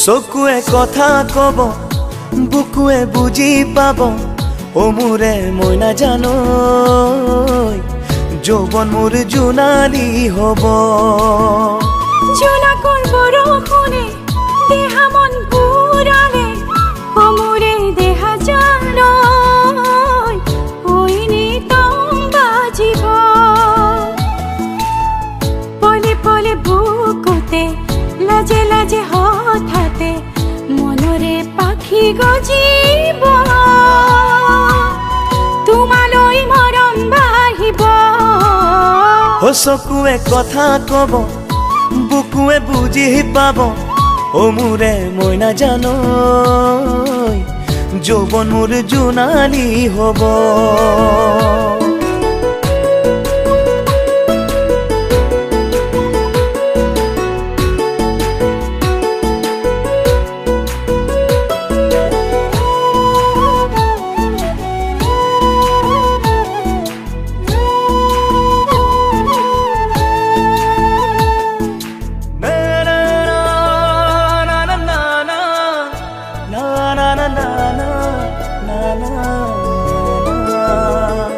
চকুৱে কথা কব বুকুৱে বুজি পাব ও মোৰে মই নাজানো যৌবন মোৰ জোনালী হব জোনাকৰ বৰষুণে দেহা মন পুৰালে ও মোৰে দেহা জানো নিতম বাজিব পলে পলে বুকুতে লাজে লাজে হঠাতে মনৰে পাখি গজিব তোমালৈ মৰম বাঢ়িব ও চকুৱে কথা কব বুকুৱে বুজি পাব ও মোৰে মই নাজানো যৌবন মোৰ জোনালী হব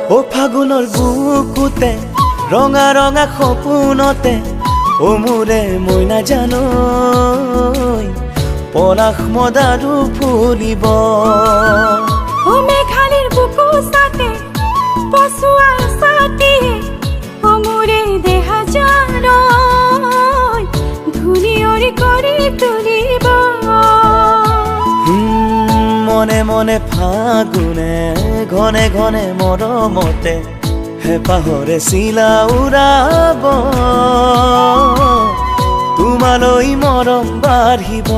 ও ফাগুনৰ বুকুতে ৰঙা ৰঙা সপোনতে ও মোৰে মই নাজানো পলাশ মদাৰো ফুলিব ও মেঘালীৰ বুকু চাতে পচুৱা চাতি ও মোৰে দেহা জানো ধুলিয়ৰি কৰি তুলিব মনে মনে ফাগুনে ঘনে ঘনে মৰমতে হেঁপাহৰে চিলা উৰাব তোমালৈ মৰম বাঢ়িব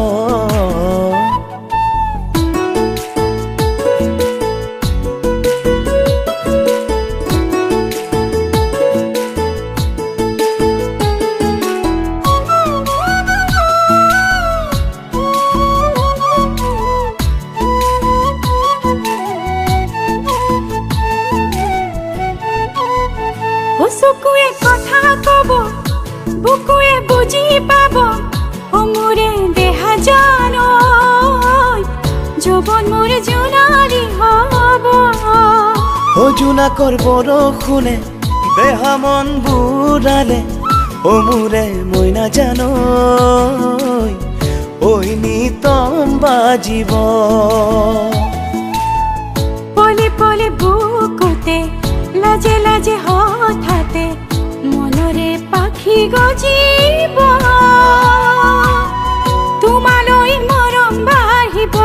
চকুৱে কথা কব বুকুৱে বুজি পাব ও মোৰে দেহা জানো যৌবন মোৰ জোনালী হব ও জোনাকৰ বৰষুণে দেহা মন বুৰালে ও মোৰে মই নাজানো নিতম বাজিব পলে পলে বুকুতে লাজে লাজে হঠাতে মনৰে পাখি গজিব তোমালৈ মৰম বাঢ়িব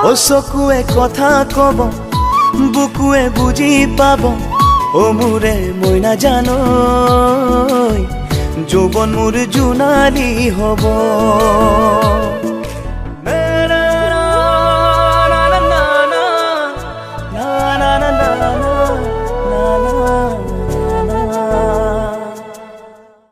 ও চকুৱে কথা কব বুকুৱে বুজি পাব ও মোৰে মই নাজানো যৌবন মোৰ জোনালী হব